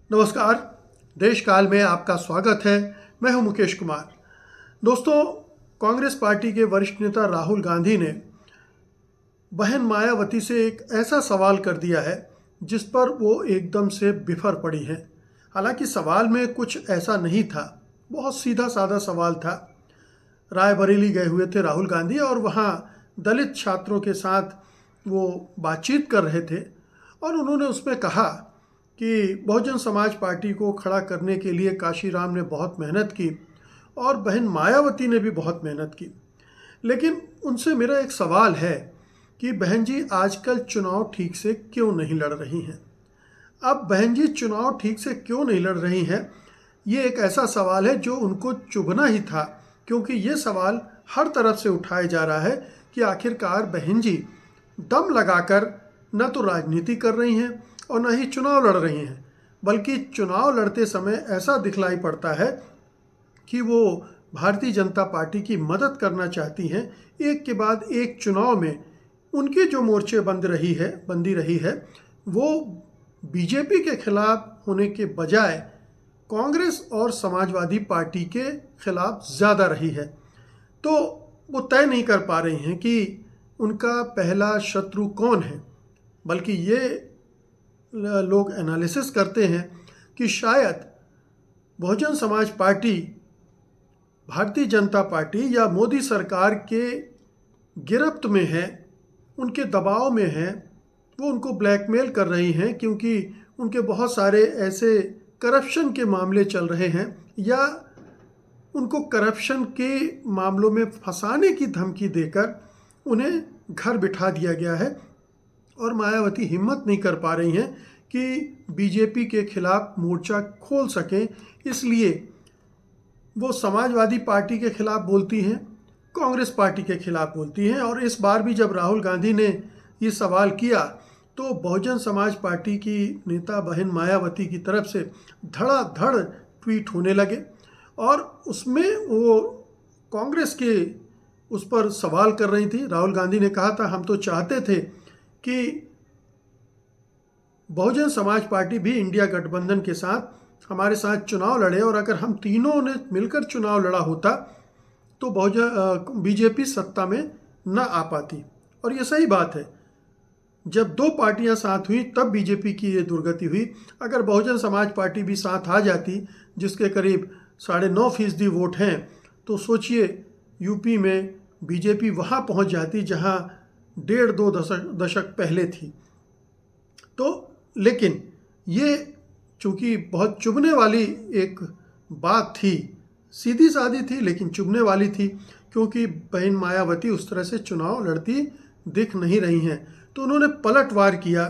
नमस्कार। देश काल में आपका स्वागत है। मैं हूं मुकेश कुमार। दोस्तों, कांग्रेस पार्टी के वरिष्ठ नेता राहुल गांधी ने बहन मायावती से एक ऐसा सवाल कर दिया है जिस पर वो एकदम से बिफर पड़ी हैं। हालांकि सवाल में कुछ ऐसा नहीं था, बहुत सीधा साधा सवाल था। रायबरेली गए हुए थे राहुल गांधी और वहाँ दलित छात्रों के साथ वो बातचीत कर रहे थे और उन्होंने उसमें कहा कि बहुजन समाज पार्टी को खड़ा करने के लिए काशीराम ने बहुत मेहनत की और बहन मायावती ने भी बहुत मेहनत की। लेकिन उनसे मेरा एक सवाल है कि बहन जी आजकल चुनाव ठीक से क्यों नहीं लड़ रही हैं। अब बहन जी चुनाव ठीक से क्यों नहीं लड़ रही हैं, ये एक ऐसा सवाल है जो उनको चुभना ही था, क्योंकि ये सवाल हर तरफ से उठाया जा रहा है कि आखिरकार बहन जी दम लगाकर न तो राजनीति कर रही हैं और न ही चुनाव लड़ रही हैं, बल्कि चुनाव लड़ते समय ऐसा दिखलाई पड़ता है कि वो भारतीय जनता पार्टी की मदद करना चाहती हैं। एक के बाद एक चुनाव में उनके जो मोर्चे बंदी रही है वो बीजेपी के खिलाफ होने के बजाय कांग्रेस और समाजवादी पार्टी के खिलाफ ज़्यादा रही है। तो वो तय नहीं कर पा रही हैं कि उनका पहला शत्रु कौन है, बल्कि ये लोग एनालिसिस करते हैं कि शायद बहुजन समाज पार्टी भारतीय जनता पार्टी या मोदी सरकार के गिरफ्त में है, उनके दबाव में है। वो उनको ब्लैकमेल कर रही हैं क्योंकि उनके बहुत सारे ऐसे करप्शन के मामले चल रहे हैं या उनको करप्शन के मामलों में फंसाने की धमकी देकर उन्हें घर बिठा दिया गया है और मायावती हिम्मत नहीं कर पा रही हैं कि बीजेपी के खिलाफ मोर्चा खोल सकें। इसलिए वो समाजवादी पार्टी के खिलाफ बोलती हैं, कांग्रेस पार्टी के खिलाफ बोलती हैं। और इस बार भी जब राहुल गांधी ने ये सवाल किया तो बहुजन समाज पार्टी की नेता बहन मायावती की तरफ से धड़ाधड़ ट्वीट होने लगे और उसमें वो कांग्रेस के उस पर सवाल कर रही थी। राहुल गांधी ने कहा था, हम तो चाहते थे कि बहुजन समाज पार्टी भी इंडिया गठबंधन के साथ हमारे साथ चुनाव लड़े और अगर हम तीनों ने मिलकर चुनाव लड़ा होता तो बीजेपी सत्ता में न आ पाती। और ये सही बात है, जब दो पार्टियां साथ हुई तब बीजेपी की ये दुर्गति हुई। अगर बहुजन समाज पार्टी भी साथ आ जाती, जिसके करीब 9.5% वोट हैं, तो सोचिए यूपी में बीजेपी वहाँ पहुँच जाती जहाँ 1.5-2 दशक पहले थी। तो लेकिन ये चूँकि बहुत चुभने वाली एक बात थी, सीधी सादी थी लेकिन चुभने वाली थी, क्योंकि बहन मायावती उस तरह से चुनाव लड़ती दिख नहीं रही हैं। तो उन्होंने पलटवार किया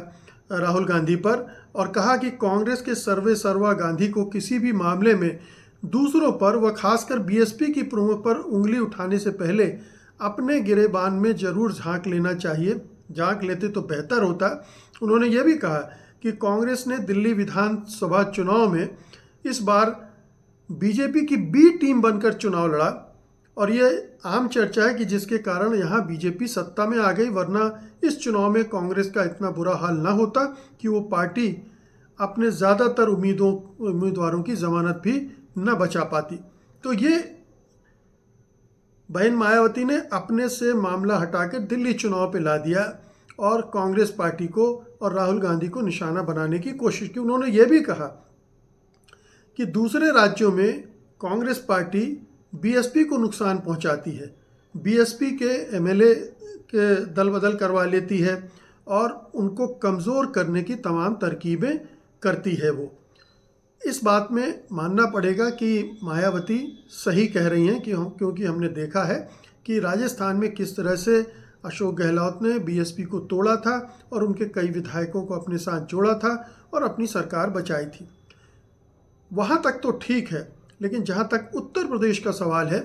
राहुल गांधी पर और कहा कि कांग्रेस के सर्वे सर्वा गांधी को किसी भी मामले में दूसरों पर व खासकर बीएसपी की प्रमुख पर उंगली उठाने से पहले अपने गिरेबान में जरूर झांक लेना चाहिए। झांक लेते तो बेहतर होता। उन्होंने ये भी कहा कि कांग्रेस ने दिल्ली विधानसभा चुनाव में इस बार बीजेपी की बी टीम बनकर चुनाव लड़ा और ये आम चर्चा है कि जिसके कारण यहाँ बीजेपी सत्ता में आ गई, वरना इस चुनाव में कांग्रेस का इतना बुरा हाल ना होता कि वो पार्टी अपने ज़्यादातर उम्मीदवारों की जमानत भी न बचा पाती। तो ये बहन मायावती ने अपने से मामला हटाकर दिल्ली चुनाव पे ला दिया और कांग्रेस पार्टी को और राहुल गांधी को निशाना बनाने की कोशिश की। उन्होंने ये भी कहा कि दूसरे राज्यों में कांग्रेस पार्टी बीएसपी को नुकसान पहुंचाती है, बीएसपी के एमएलए के दल बदल करवा लेती है और उनको कमज़ोर करने की तमाम तरकीबें करती है। वो इस बात में मानना पड़ेगा कि मायावती सही कह रही हैं क्योंकि हमने देखा है कि राजस्थान में किस तरह से अशोक गहलोत ने बीएसपी को तोड़ा था और उनके कई विधायकों को अपने साथ जोड़ा था और अपनी सरकार बचाई थी। वहाँ तक तो ठीक है, लेकिन जहाँ तक उत्तर प्रदेश का सवाल है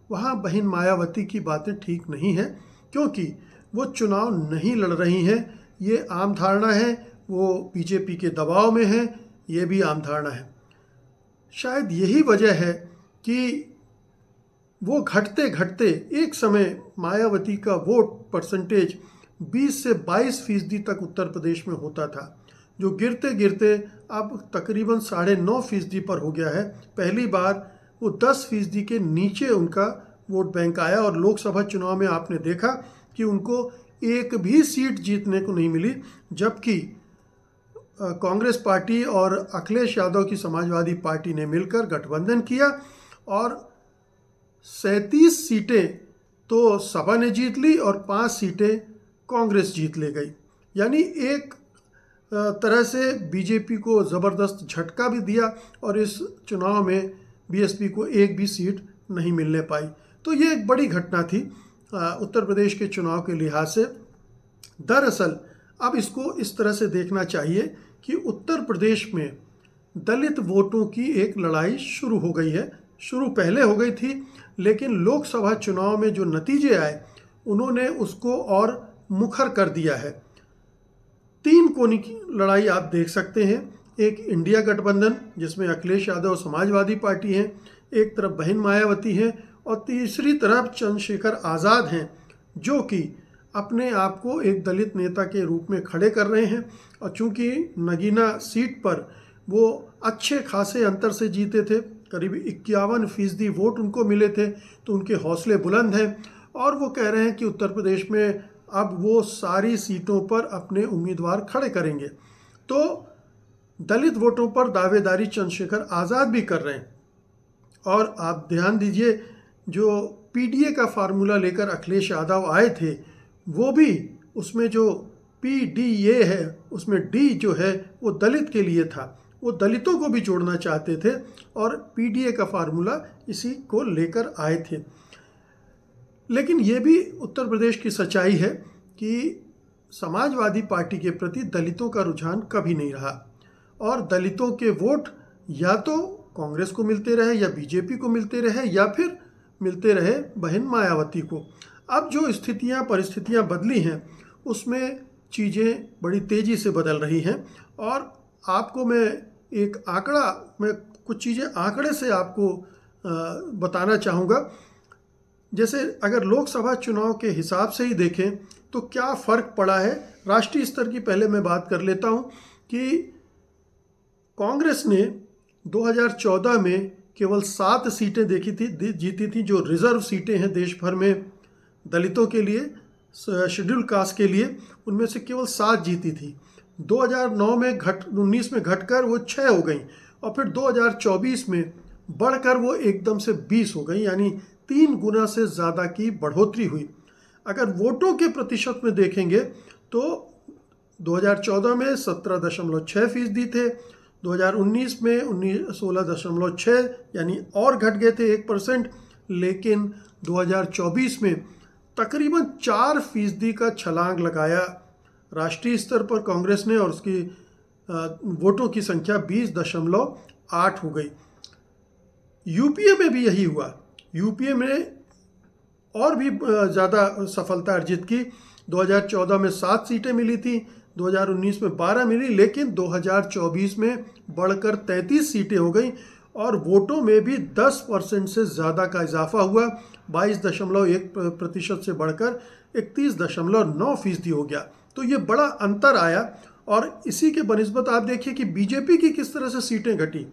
वहाँ बहन मायावती की बातें ठीक नहीं हैं, क्योंकि वो चुनाव नहीं लड़ रही हैं। ये आम धारणा है, वो बीजेपी के दबाव में हैं, ये भी आम धारणा है। शायद यही वजह है कि वो घटते घटते एक समय मायावती का वोट परसेंटेज 20 से 22% तक उत्तर प्रदेश में होता था, जो गिरते गिरते अब तकरीबन 9.5% पर हो गया है। पहली बार वो 10% के नीचे उनका वोट बैंक आया और लोकसभा चुनाव में आपने देखा कि उनको एक भी सीट जीतने को नहीं मिली, जबकि कांग्रेस पार्टी और अखिलेश यादव की समाजवादी पार्टी ने मिलकर गठबंधन किया और 37 सीटें तो सपा ने जीत ली और 5 सीटें कांग्रेस जीत ले गई। यानी एक तरह से बीजेपी को ज़बरदस्त झटका भी दिया और इस चुनाव में बीएसपी को एक भी सीट नहीं मिलने पाई। तो ये एक बड़ी घटना थी उत्तर प्रदेश के चुनाव के लिहाज से। दरअसल अब इसको इस तरह से देखना चाहिए कि उत्तर प्रदेश में दलित वोटों की एक लड़ाई शुरू हो गई है। शुरू पहले हो गई थी, लेकिन लोकसभा चुनाव में जो नतीजे आए उन्होंने उसको और मुखर कर दिया है। 3 कोनी की लड़ाई आप देख सकते हैं। एक इंडिया गठबंधन जिसमें अखिलेश यादव समाजवादी पार्टी हैं, एक तरफ बहन मायावती हैं और तीसरी तरफ चंद्रशेखर आज़ाद हैं, जो कि अपने आप को एक दलित नेता के रूप में खड़े कर रहे हैं। और चूंकि नगीना सीट पर वो अच्छे खासे अंतर से जीते थे, करीब 51% वोट उनको मिले थे, तो उनके हौसले बुलंद हैं और वो कह रहे हैं कि उत्तर प्रदेश में अब वो सारी सीटों पर अपने उम्मीदवार खड़े करेंगे। तो दलित वोटों पर दावेदारी चंद्रशेखर आज़ाद भी कर रहे हैं। और आप ध्यान दीजिए, जो पीडीए का फार्मूला लेकर अखिलेश यादव आए थे, वो भी उसमें जो पीडीए है उसमें डी जो है वो दलित के लिए था, वो दलितों को भी जोड़ना चाहते थे और पीडीए का फार्मूला इसी को लेकर आए थे। लेकिन ये भी उत्तर प्रदेश की सच्चाई है कि समाजवादी पार्टी के प्रति दलितों का रुझान कभी नहीं रहा और दलितों के वोट या तो कांग्रेस को मिलते रहे या बीजेपी को मिलते रहे या फिर मिलते रहे बहन मायावती को। अब जो परिस्थितियां बदली हैं उसमें चीज़ें बड़ी तेज़ी से बदल रही हैं और आपको मैं कुछ चीज़ें आंकड़े से आपको बताना चाहूँगा। जैसे अगर लोकसभा चुनाव के हिसाब से ही देखें तो क्या फ़र्क पड़ा है राष्ट्रीय स्तर की, पहले मैं बात कर लेता हूँ कि कांग्रेस ने 2014 में केवल 7 सीटें जीती थी, जो रिज़र्व सीटें हैं देश भर में दलितों के लिए, शेड्यूल कास्ट के लिए, उनमें से केवल 7 जीती थी। 2019 में घटकर वो 6 हो गई और फिर 2024 में बढ़कर वो एकदम से 20 हो गई, यानी 3 गुना से ज़्यादा की बढ़ोतरी हुई। अगर वोटों के प्रतिशत में देखेंगे तो 2014 में 17.6% थे, 2019 में 16.6, यानी और घट गए थे 1%, लेकिन 2024 में तकरीबन 4% का छलांग लगाया राष्ट्रीय स्तर पर कांग्रेस ने और उसकी वोटों की संख्या 20.8 हो गई। यूपीए में भी यही हुआ। यूपीए में और भी ज़्यादा सफलता अर्जित की। 2014 में 7 सीटें मिली थी, 2019 में 12 मिली, लेकिन 2024 में बढ़कर 33 सीटें हो गई और वोटों में भी 10% से ज़्यादा का इजाफा हुआ। 22.1% से बढ़कर 31.9% हो गया। तो ये बड़ा अंतर आया और इसी के बनिस्बत आप देखिए कि बीजेपी की किस तरह से सीटें घटी।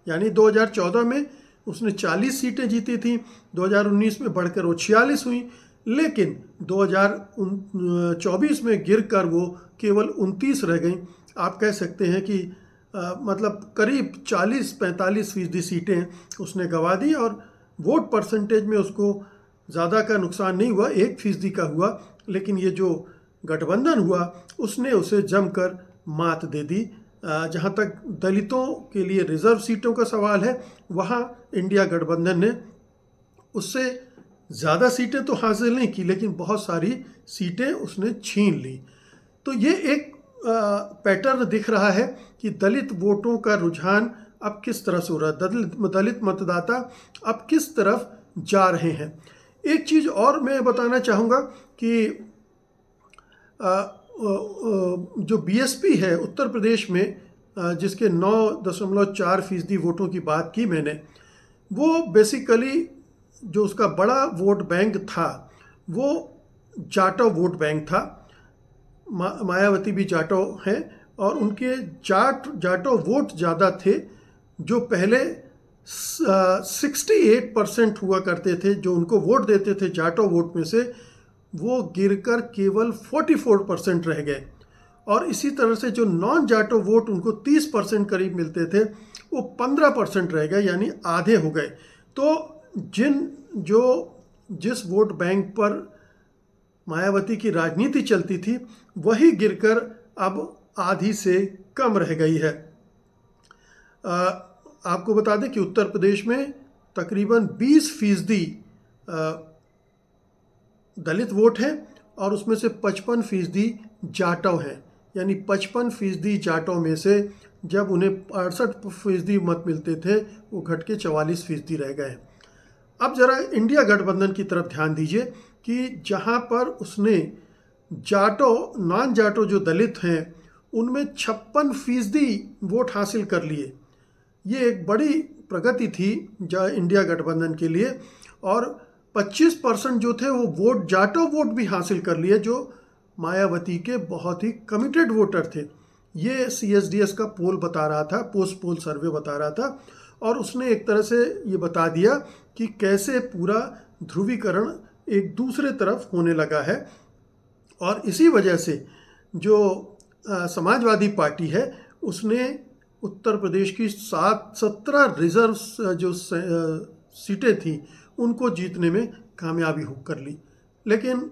यानी 2014 में उसने 40 सीटें जीती थी, 2019 में बढ़कर वो 46 हुई, लेकिन 2024 में गिरकर वो केवल 29 रह गई। आप कह सकते हैं कि मतलब करीब 40-45% सीटें उसने गंवा दी और वोट परसेंटेज में उसको ज़्यादा का नुकसान नहीं हुआ, 1% का हुआ, लेकिन ये जो गठबंधन हुआ उसने उसे जमकर मात दे दी। जहाँ तक दलितों के लिए रिज़र्व सीटों का सवाल है, वहाँ इंडिया गठबंधन ने उससे ज़्यादा सीटें तो हासिल नहीं की, लेकिन बहुत सारी सीटें उसने छीन ली। तो ये एक पैटर्न दिख रहा है कि दलित वोटों का रुझान अब किस तरह से हो रहा है, दलित मतदाता अब किस तरफ जा रहे हैं। एक चीज़ और मैं बताना चाहूँगा कि जो बीएसपी है उत्तर प्रदेश में, जिसके 9.4% वोटों की बात की मैंने, वो बेसिकली जो उसका बड़ा वोट बैंक था वो जाटव वोट बैंक था। मायावती भी जाटव हैं और उनके जाटो वोट ज़्यादा थे, जो पहले 68% हुआ करते थे जो उनको वोट देते थे जाटो वोट में से, वो गिरकर केवल 44% रह गए। और इसी तरह से जो नॉन जाटो वोट उनको 30% करीब मिलते थे, वो 15% रह गए, यानी आधे हो गए। तो जिस वोट बैंक पर मायावती की राजनीति चलती थी, वही गिरकर अब आधी से कम रह गई है। आपको बता दें कि उत्तर प्रदेश में तकरीबन 20% दलित वोट हैं और उसमें से 55% जाटव हैं, यानी 55% जाटव में से जब उन्हें 68% मत मिलते थे, वो घट के 44% रह गए। अब जरा इंडिया गठबंधन की तरफ ध्यान दीजिए कि जहां पर उसने नॉन जाटो जो दलित हैं उनमें 56% वोट हासिल कर लिए। ये एक बड़ी प्रगति थी इंडिया गठबंधन के लिए। और 25% जो थे वो जाटो वोट भी हासिल कर लिए, जो मायावती के बहुत ही कमिटेड वोटर थे। ये CSDS का पोल बता रहा था, पोस्ट पोल सर्वे बता रहा था, और उसने एक तरह से ये बता दिया कि कैसे पूरा ध्रुवीकरण एक दूसरे तरफ होने लगा है। और इसी वजह से जो समाजवादी पार्टी है, उसने उत्तर प्रदेश की 17 रिजर्व जो सीटें थी उनको जीतने में कामयाबी हो कर ली। लेकिन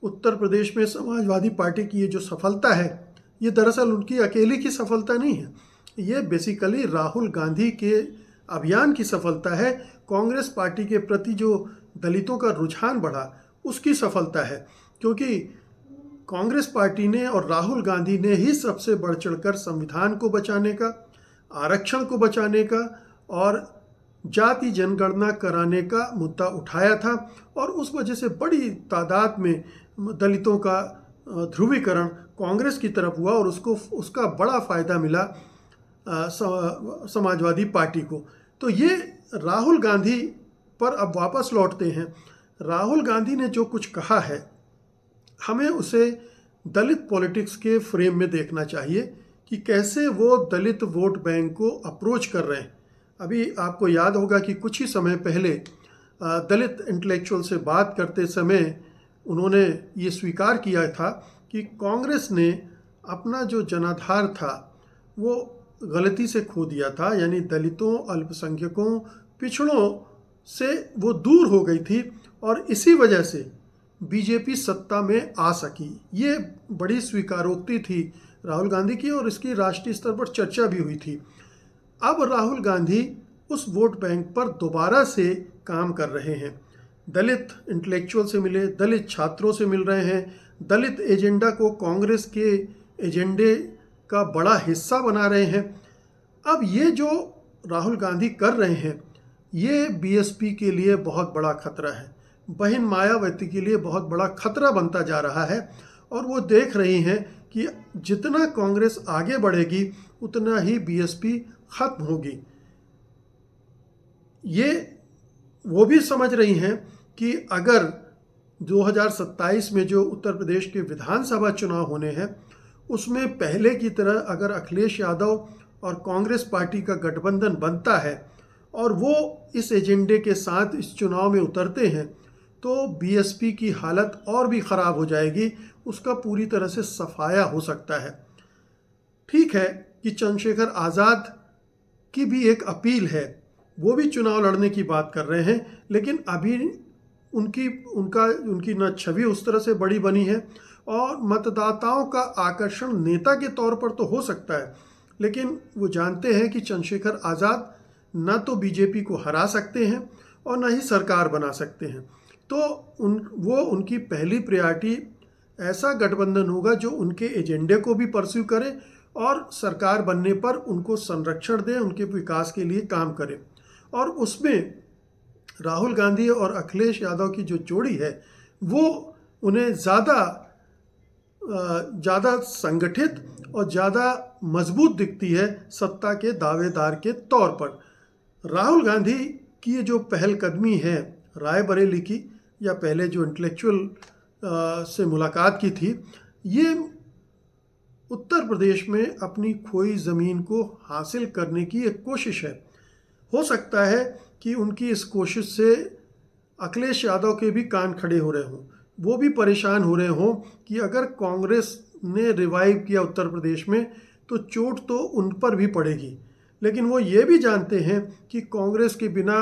उत्तर प्रदेश में समाजवादी पार्टी की ये जो सफलता है, ये दरअसल उनकी अकेली की सफलता नहीं है, ये बेसिकली राहुल गांधी के अभियान की सफलता है। कांग्रेस पार्टी के प्रति जो दलितों का रुझान बढ़ा, उसकी सफलता है, क्योंकि कांग्रेस पार्टी ने और राहुल गांधी ने ही सबसे बढ़ चढ़कर संविधान को बचाने का, आरक्षण को बचाने का और जाति जनगणना कराने का मुद्दा उठाया था। और उस वजह से बड़ी तादाद में दलितों का ध्रुवीकरण कांग्रेस की तरफ हुआ और उसका बड़ा फ़ायदा मिला समाजवादी पार्टी को। तो ये राहुल गांधी पर अब वापस लौटते हैं। राहुल गांधी ने जो कुछ कहा है, हमें उसे दलित पॉलिटिक्स के फ्रेम में देखना चाहिए कि कैसे वो दलित वोट बैंक को अप्रोच कर रहे हैं। अभी आपको याद होगा कि कुछ ही समय पहले दलित इंटेलेक्चुअल से बात करते समय उन्होंने ये स्वीकार किया था कि कांग्रेस ने अपना जो जनाधार था वो गलती से खो दिया था, यानी दलितों, अल्पसंख्यकों, पिछड़ों से वो दूर हो गई थी और इसी वजह से बीजेपी सत्ता में आ सकी। ये बड़ी स्वीकारोक्ति थी राहुल गांधी की और इसकी राष्ट्रीय स्तर पर चर्चा भी हुई थी। अब राहुल गांधी उस वोट बैंक पर दोबारा से काम कर रहे हैं। दलित इंटेलेक्चुअल से मिले, दलित छात्रों से मिल रहे हैं, दलित एजेंडा को कांग्रेस के एजेंडे का बड़ा हिस्सा बना रहे हैं। अब ये जो राहुल गांधी कर रहे हैं, ये बीएसपी के लिए बहुत बड़ा खतरा है, बहन मायावती के लिए बहुत बड़ा खतरा बनता जा रहा है। और वो देख रही हैं कि जितना कांग्रेस आगे बढ़ेगी उतना ही बीएसपी खत्म होगी। ये वो भी समझ रही हैं कि अगर 2027 में जो उत्तर प्रदेश के विधानसभा चुनाव होने हैं, उसमें पहले की तरह अगर अखिलेश यादव और कांग्रेस पार्टी का गठबंधन बनता है और वो इस एजेंडे के साथ इस चुनाव में उतरते हैं, तो बीएसपी की हालत और भी ख़राब हो जाएगी, उसका पूरी तरह से सफाया हो सकता है। ठीक है कि चंद्रशेखर आज़ाद की भी एक अपील है, वो भी चुनाव लड़ने की बात कर रहे हैं, लेकिन अभी उनकी न छवि उस तरह से बड़ी बनी है और मतदाताओं का आकर्षण नेता के तौर पर तो हो सकता है, लेकिन वो जानते हैं कि चंद्रशेखर आज़ाद न तो बीजेपी को हरा सकते हैं और न ही सरकार बना सकते हैं। तो उनकी पहली प्रायोरिटी ऐसा गठबंधन होगा जो उनके एजेंडे को भी परस्यू करे और सरकार बनने पर उनको संरक्षण दे, उनके विकास के लिए काम करे। और उसमें राहुल गांधी और अखिलेश यादव की जो जोड़ी है वो उन्हें ज़्यादा संगठित और ज़्यादा मजबूत दिखती है सत्ता के दावेदार के तौर पर। राहुल गांधी की ये जो पहलकदमी है रायबरेली की, या पहले जो इंटेलेक्चुअल से मुलाकात की थी, ये उत्तर प्रदेश में अपनी खोई ज़मीन को हासिल करने की एक कोशिश है। हो सकता है कि उनकी इस कोशिश से अखिलेश यादव के भी कान खड़े हो रहे हों, वो भी परेशान हो रहे हों कि अगर कांग्रेस ने रिवाइव किया उत्तर प्रदेश में तो चोट तो उन पर भी पड़ेगी। लेकिन वो ये भी जानते हैं कि कांग्रेस के बिना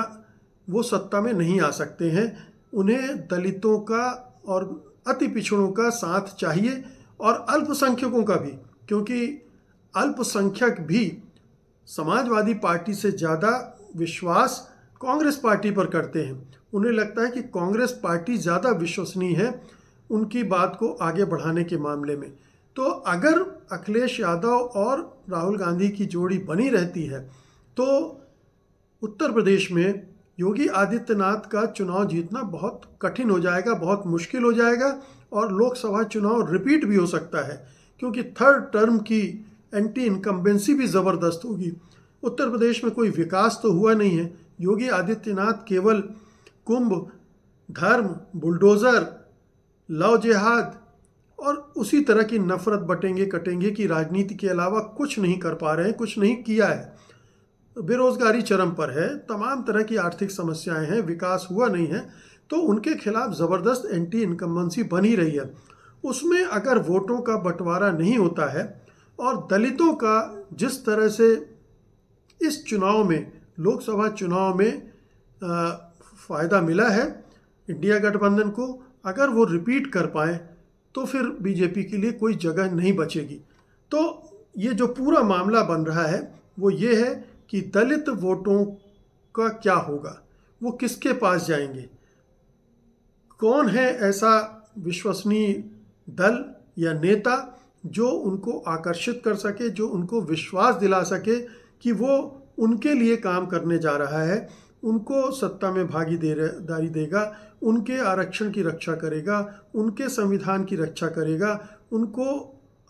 वो सत्ता में नहीं आ सकते हैं। उन्हें दलितों का और अति पिछड़ों का साथ चाहिए और अल्पसंख्यकों का भी, क्योंकि अल्पसंख्यक भी समाजवादी पार्टी से ज़्यादा विश्वास कांग्रेस पार्टी पर करते हैं। उन्हें लगता है कि कांग्रेस पार्टी ज़्यादा विश्वसनीय है उनकी बात को आगे बढ़ाने के मामले में। तो अगर अखिलेश यादव और राहुल गांधी की जोड़ी बनी रहती है तो उत्तर प्रदेश में योगी आदित्यनाथ का चुनाव जीतना बहुत कठिन हो जाएगा, बहुत मुश्किल हो जाएगा और लोकसभा चुनाव रिपीट भी हो सकता है, क्योंकि थर्ड टर्म की एंटी इनकम्बेंसी भी ज़बरदस्त होगी। उत्तर प्रदेश में कोई विकास तो हुआ नहीं है। योगी आदित्यनाथ केवल कुंभ, धर्म, बुलडोज़र, लव जिहाद और उसी तरह की नफरत बटेंगे कटेंगे की राजनीति के अलावा कुछ नहीं कर पा रहे हैं, कुछ नहीं किया है। बेरोजगारी चरम पर है, तमाम तरह की आर्थिक समस्याएं हैं, विकास हुआ नहीं है, तो उनके खिलाफ ज़बरदस्त एंटी इनकम्बेंसी बनी रही है। उसमें अगर वोटों का बंटवारा नहीं होता है और दलितों का जिस तरह से इस चुनाव में, लोकसभा चुनाव में फ़ायदा मिला है इंडिया गठबंधन को, अगर वो रिपीट कर पाए तो फिर बीजेपी के लिए कोई जगह नहीं बचेगी। तो ये जो पूरा मामला बन रहा है वो ये है कि दलित वोटों का क्या होगा, वो किसके पास जाएंगे, कौन है ऐसा विश्वसनीय दल या नेता जो उनको आकर्षित कर सके, जो उनको विश्वास दिला सके कि वो उनके लिए काम करने जा रहा है, उनको सत्ता में भागीदारी देगा, उनके आरक्षण की रक्षा करेगा, उनके संविधान की रक्षा करेगा, उनको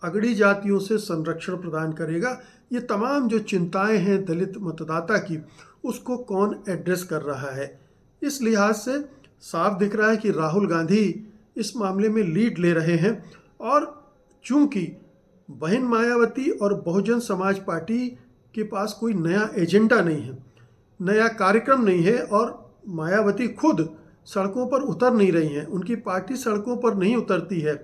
अगड़ी जातियों से संरक्षण प्रदान करेगा। ये तमाम जो चिंताएं हैं दलित मतदाता की, उसको कौन एड्रेस कर रहा है। इस लिहाज से साफ दिख रहा है कि राहुल गांधी इस मामले में लीड ले रहे हैं और चूंकि बहन मायावती और बहुजन समाज पार्टी के पास कोई नया एजेंडा नहीं है, नया कार्यक्रम नहीं है और मायावती खुद सड़कों पर उतर नहीं रही हैं, उनकी पार्टी सड़कों पर नहीं उतरती है।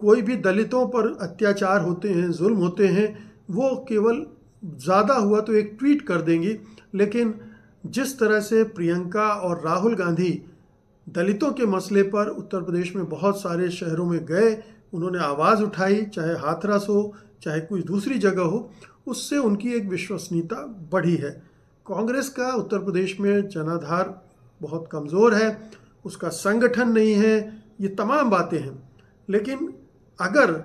कोई भी दलितों पर अत्याचार होते हैं, जुल्म होते हैं, वो केवल ज़्यादा हुआ तो एक ट्वीट कर देंगी। लेकिन जिस तरह से प्रियंका और राहुल गांधी दलितों के मसले पर उत्तर प्रदेश में बहुत सारे शहरों में गए, उन्होंने आवाज़ उठाई, चाहे हाथरस हो चाहे कोई दूसरी जगह हो, उससे उनकी एक विश्वसनीयता बढ़ी है। कांग्रेस का उत्तर प्रदेश में जनाधार बहुत कमज़ोर है, उसका संगठन नहीं है, ये तमाम बातें हैं। लेकिन अगर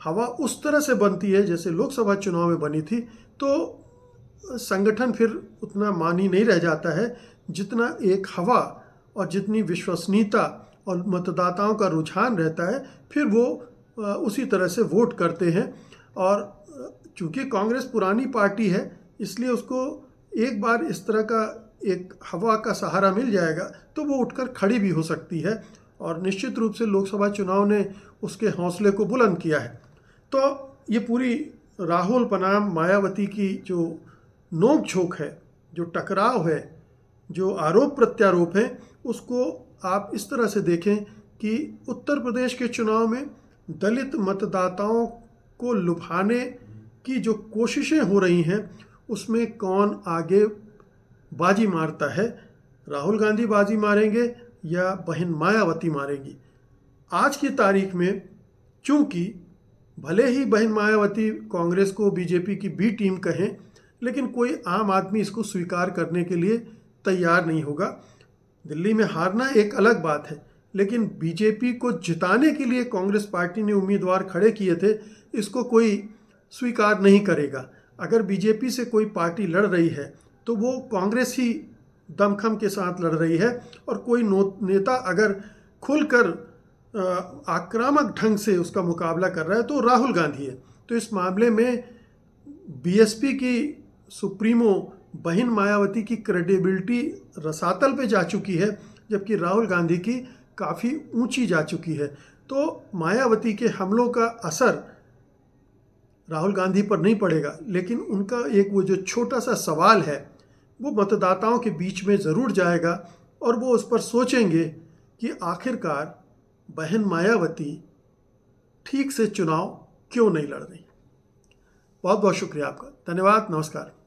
हवा उस तरह से बनती है जैसे लोकसभा चुनाव में बनी थी तो संगठन फिर उतना मानी नहीं रह जाता है जितना एक हवा और जितनी विश्वसनीयता और मतदाताओं का रुझान रहता है, फिर वो उसी तरह से वोट करते हैं। और चूँकि कांग्रेस पुरानी पार्टी है इसलिए उसको एक बार इस तरह का एक हवा का सहारा मिल जाएगा तो वो उठकर खड़ी भी हो सकती है और निश्चित रूप से लोकसभा चुनाव ने उसके हौसले को बुलंद किया है। तो ये पूरी राहुल बनाम मायावती की जो नोक झोंक है, जो टकराव है, जो आरोप प्रत्यारोप है, उसको आप इस तरह से देखें कि उत्तर प्रदेश के चुनाव में दलित मतदाताओं को लुभाने की जो कोशिशें हो रही हैं उसमें कौन आगे बाजी मारता है। राहुल गांधी बाजी मारेंगे या बहन मायावती मारेंगी। आज की तारीख में चूंकि भले ही बहन मायावती कांग्रेस को बीजेपी की बी टीम कहें, लेकिन कोई आम आदमी इसको स्वीकार करने के लिए तैयार नहीं होगा। दिल्ली में हारना एक अलग बात है, लेकिन बीजेपी को जिताने के लिए कांग्रेस पार्टी ने उम्मीदवार खड़े किए थे, इसको कोई स्वीकार नहीं करेगा। अगर बीजेपी से कोई पार्टी लड़ रही है तो वो कांग्रेस ही दमखम के साथ लड़ रही है और कोई नेता अगर खुलकर आक्रामक ढंग से उसका मुकाबला कर रहा है तो राहुल गांधी है। तो इस मामले में बीएसपी की सुप्रीमो बहन मायावती की क्रेडिबिलिटी रसातल पे जा चुकी है, जबकि राहुल गांधी की काफ़ी ऊंची जा चुकी है। तो मायावती के हमलों का असर राहुल गांधी पर नहीं पड़ेगा, लेकिन उनका एक वो जो छोटा सा सवाल है वो मतदाताओं के बीच में ज़रूर जाएगा और वो उस पर सोचेंगे कि आखिरकार बहन मायावती ठीक से चुनाव क्यों नहीं लड़ रही। बहुत बहुत शुक्रिया आपका, धन्यवाद, नमस्कार।